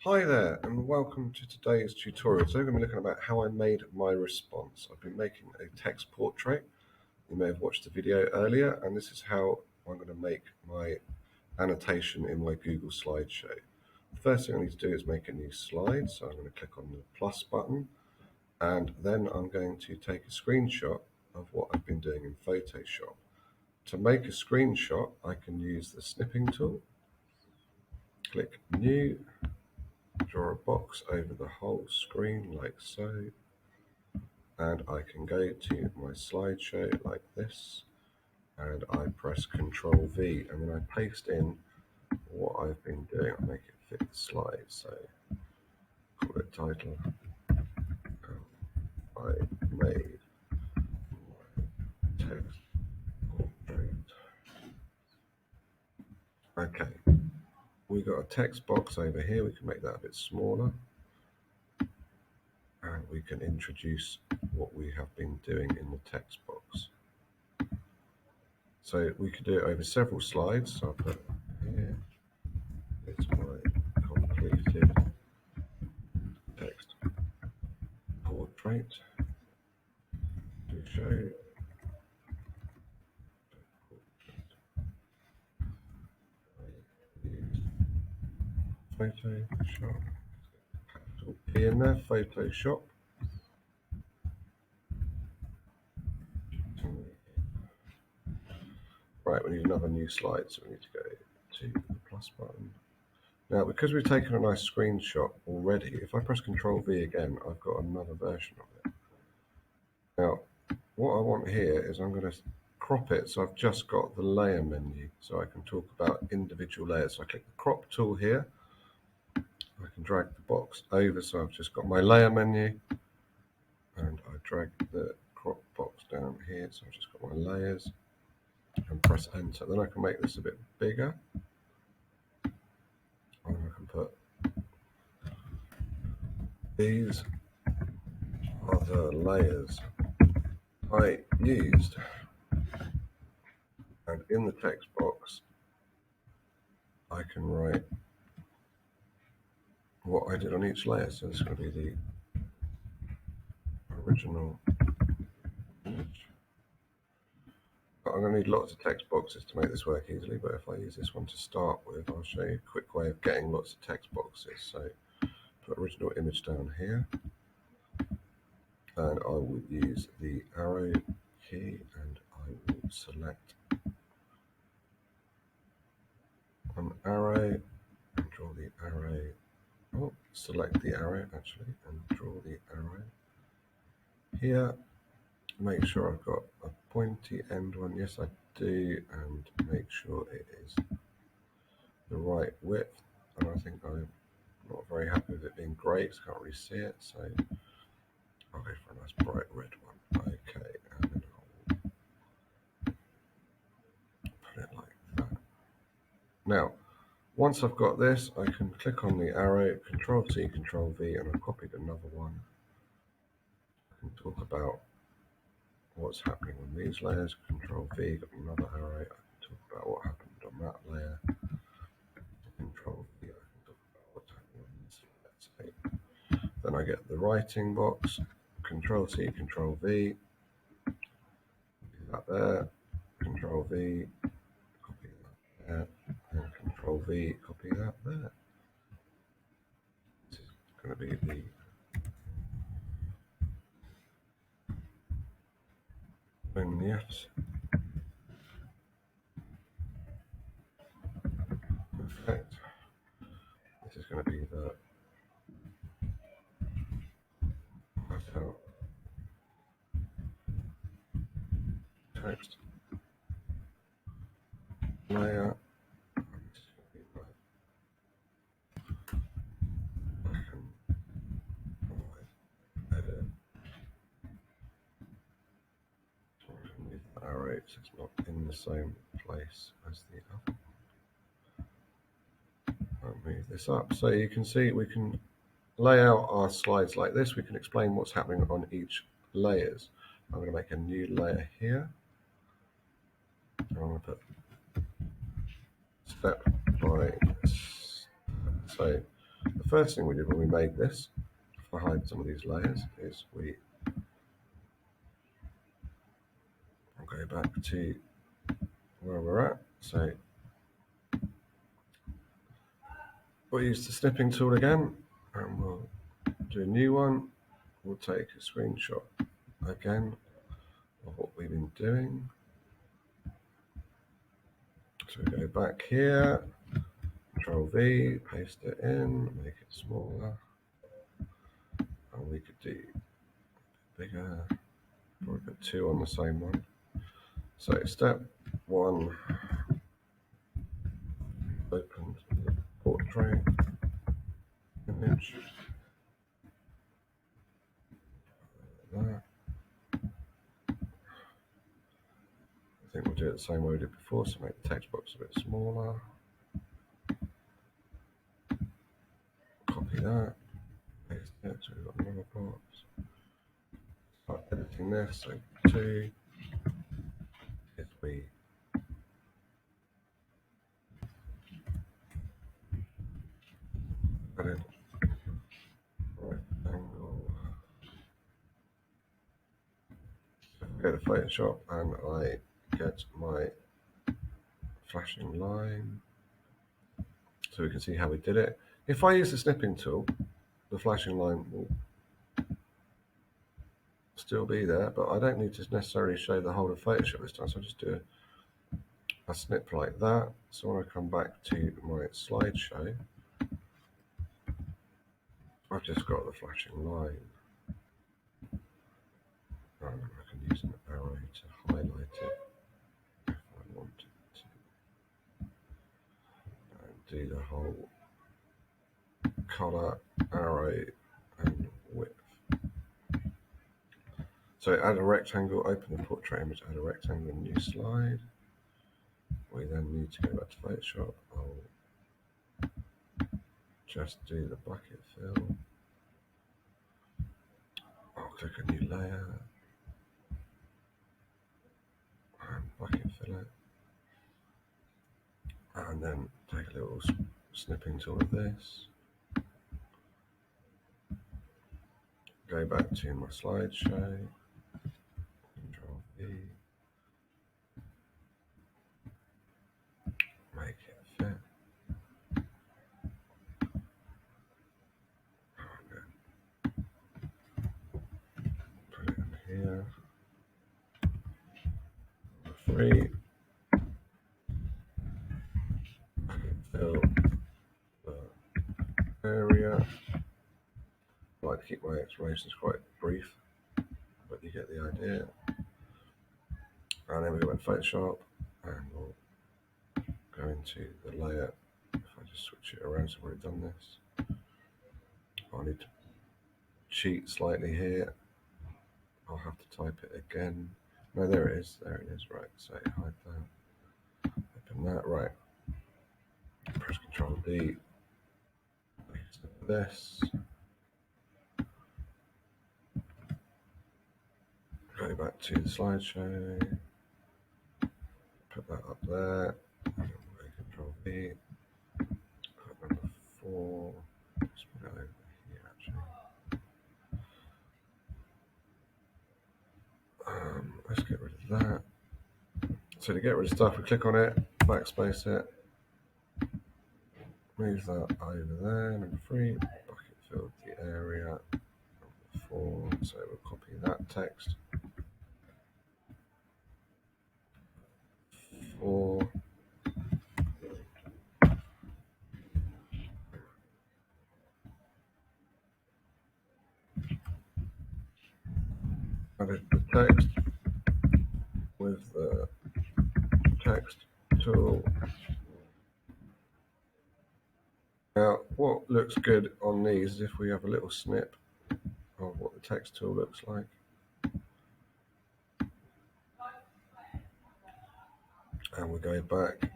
Hi there, and welcome to today's tutorial. So we're going to be looking about how I made my response. I've been making a text portrait. You may have watched the video earlier, and this is how I'm going to make my annotation in my Google Slideshow. The first thing I need to do is make a new slide, so I'm going to click on the plus button, and then I'm going to take a screenshot of what I've been doing in Photoshop. To make a screenshot, I can use the Snipping tool, click New, draw a box over the whole screen like so, and I can go to my slideshow like this, and I press Ctrl V, and then I paste in what I've been doing. I make it fit the slide, so call it title. I made my text portrait. Okay, we got a text box over here. We can make that a bit smaller, and we can introduce what we have been doing in the text box. So we could do it over several slides. So I'll put here, it's my completed text portrait to show Photoshop. Capital P in there, Photoshop. Right, we need another new slide, so we need to go to the plus button. Now, because we've taken a nice screenshot already, if I press Ctrl V again, I've got another version of it. Now, what I want here is I'm going to crop it, so I've just got the layer menu, so I can talk about individual layers. So I click the crop tool here. I can drag the box over, so I've just got my layer menu, and I drag the crop box down here, so I've just got my layers, and press enter. Then I can make this a bit bigger, and I can put these are the layers I used, and in the text box I can write what I did on each layer. So this is going to be the original image. I'm going to need lots of text boxes to make this work easily, but if I use this one to start with, I'll show you a quick way of getting lots of text boxes. So put original image down here, and I will use the arrow key, and I will select an arrow and draw the arrow. Oh, select the arrow actually and draw the arrow here. Make sure I've got a pointy end one. Yes, I do, and make sure it is the right width. And I think I'm not very happy with it being grey because I can't really see it, so I'll go for a nice bright red one. Okay, and then I'll put it like that. Now, once I've got this, I can click on the arrow, Control C, Control V, and I've copied another one. I can talk about what's happening on these layers. Control V, got another arrow. I can talk about what happened on that layer. Control V, I can talk about what's happening on this layer. Then I get the writing box. Control C, Control V. Copy that there. Control V, copy that there. And Control V, copy that there. This is going to be the vignettes. Perfect. This is going to be the cutout text layer. Edit. Move the arrow so it's not in the same place as the other. I'll move this up so you can see we can lay out our slides like this. We can explain what's happening on each layers. I'm going to make a new layer here. I'm going to put step by step. So The first thing we did when we made this, if I hide some of these layers, is I'll go back to where we're at. So we'll use the snipping tool again, and we'll do a new one. We'll take a screenshot again of what we've been doing. So we go back here, Control V, paste it in, make it smaller, and we could do bigger, probably put 2 on the same one. So step 1, open the portrait image, there. I think we'll do it the same way we did before, so make the text box a bit smaller. Copy that, paste it, so we've got another box. Start editing this, so 2, if we edit right angle, go to Photoshop and I get my flashing line, so we can see how we did it. If I use the snipping tool, the flashing line will still be there, but I don't need to necessarily show the whole of Photoshop this time, so I'll just do a snip like that. So when I come back to my slideshow, I've just got the flashing line. I can use an arrow to highlight it if I wanted to. And do the whole color, arrow, and width. So add a rectangle, open the portrait image, add a rectangle, new slide. We then need to go back to Photoshop. I'll just do the bucket fill. I'll click a new layer and bucket fill it. And then take a little snipping tool of this. Go back to my slideshow. Control V. Make it fit. Put it in here. 3. Fill the area. I like to keep my explanations quite brief, but you get the idea. And then we go back to Photoshop, and we'll go into the layer. If I just switch it around, so I've already done this. I need to cheat slightly here. I'll have to type it again. No, there it is. There it is. Right. So hide that. Open that. Right. Press Control D. This. Go back to the slideshow. Put that up there. Control V. Put number 4. Just put it over here actually. Let's get rid of that. So to get rid of stuff, we click on it, backspace it, move that over there. Number 3, bucket filled the area. Number 4, so we'll copy that text. 4. Added the text with the text tool. Now, what looks good on these is if we have a little snip of what the text tool looks like. And we go back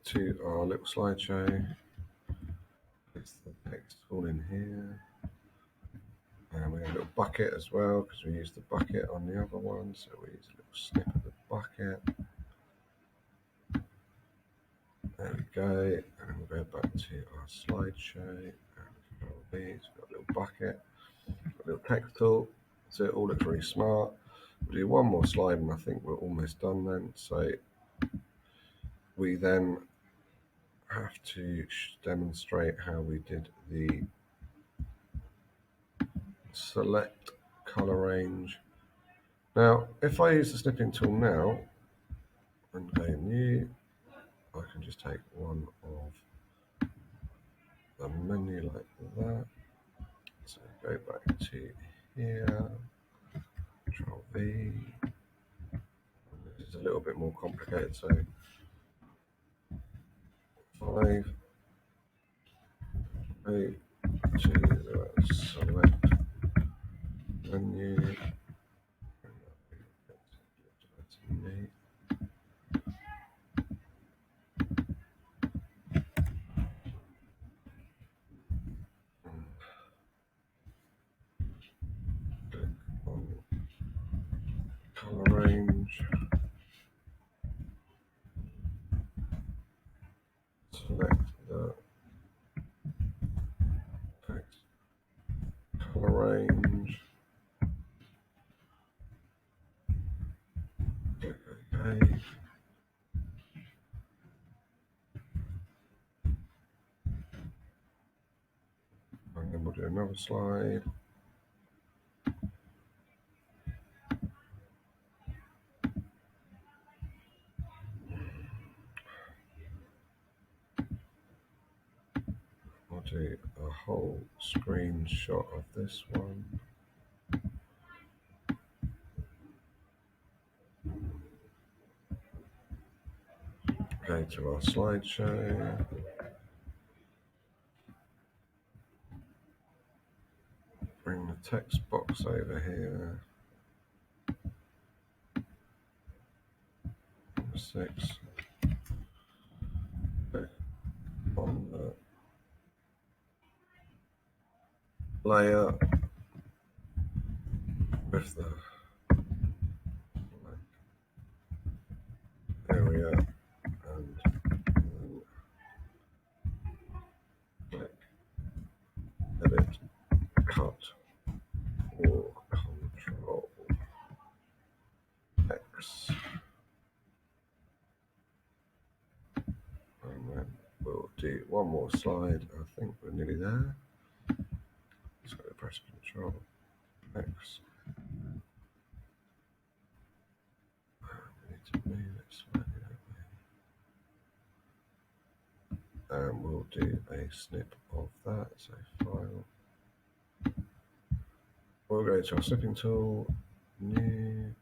to our little slideshow. It's the text tool in here. And we have a little bucket as well, because we used the bucket on the other one. So we use a little snip of the bucket. There we go, and we'll go back to our slideshow and Control V. It's got a little bucket, a little text tool, so it all looks really smart. We'll do one more slide and I think we're almost done then. So we then have to demonstrate how we did the select color range. Now, if I use the snipping tool now and go new, I can just take one of the menu like that. So go back to here, Control V. This is a little bit more complicated, so 5, 8, to select menu. Click on color range, select the text color range, click OK. And then we'll do another slide. We'll do a whole screenshot of this one. Go to our slideshow. Bring the text box over here. Number 6. Click on the layer with the area and then click edit, cut, or Control X. And then we'll do one more slide. I think we're nearly there. So press Control X. We need to move it slightly, don't we? And we'll do a snip of that. So file. We'll go to our snipping tool, new.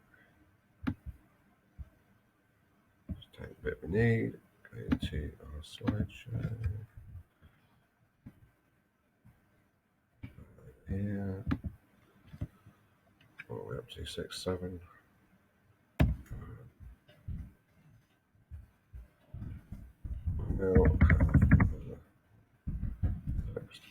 Just take the bit we need. Go to our slideshow. Here. What are we up to? 6, 7. Now have the text.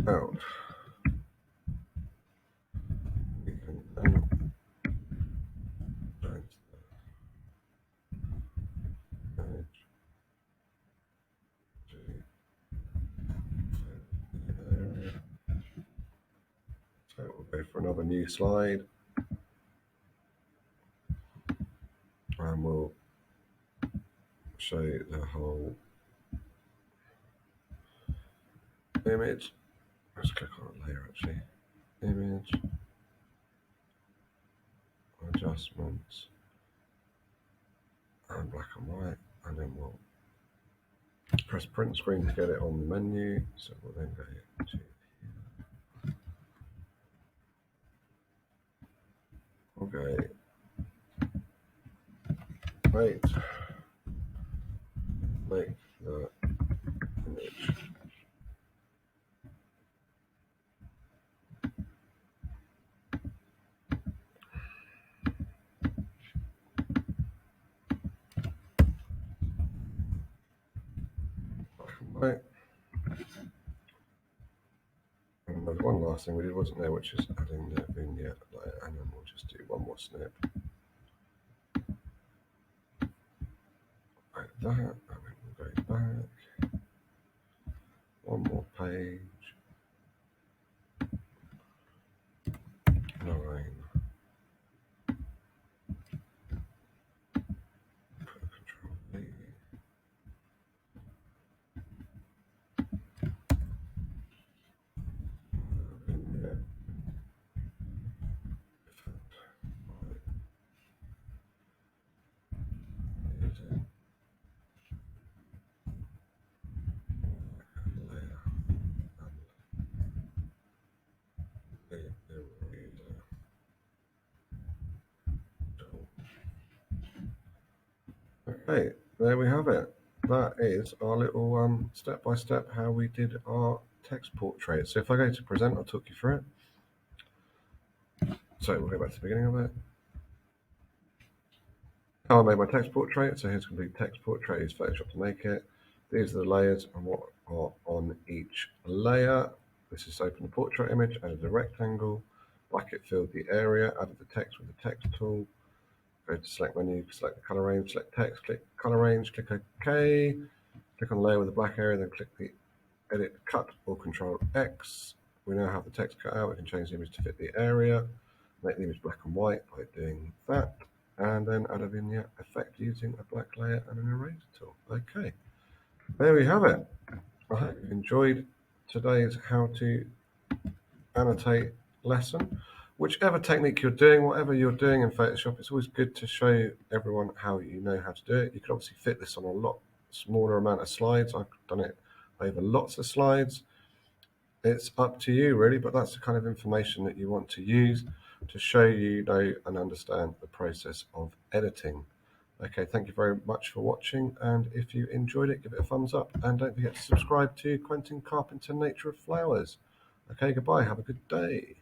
Out. We can then change the image to the area. So we'll go for another new slide and we'll show the whole image. Let's click on a layer actually. Image, adjustments, and black and white, and then we'll press print screen to get it on the menu. So we'll then go to here. We'll go wait, make the image there's one last thing we did, wasn't there, which is adding the vignette layer, and then we'll just do one more snip. Like that, and then we'll go back. One more page. 9. Control V. Vignette. Okay, there we have it. That is our little step-by-step how we did our text portrait. So if I go to present, I'll talk you through it. So we'll go back to the beginning of it. How I made my text portrait. So here's complete text portrait. Use Photoshop to make it. These are the layers and what are on each layer. This is open the portrait image, added a rectangle, bucket filled the area, added the text with the text tool. Go to select menu, select the color range, select text, click color range, click OK. Click on the layer with the black area, then click the edit cut or Control X. We now have the text cut out. We can change the image to fit the area, make the image black and white by doing that, and then add a vignette effect using a black layer and an eraser tool. Okay, there we have it. I hope you enjoyed today's how to annotate lesson. Whichever technique you're doing, whatever you're doing in Photoshop, it's always good to show everyone how you know how to do it. You can obviously fit this on a lot smaller amount of slides. I've done it over lots of slides. It's up to you really, but that's the kind of information that you want to use to show you know and understand the process of editing. Okay, thank you very much for watching, and if you enjoyed it, give it a thumbs up, and don't forget to subscribe to Quentin Carpenter Nature of Flowers. Okay, goodbye, have a good day.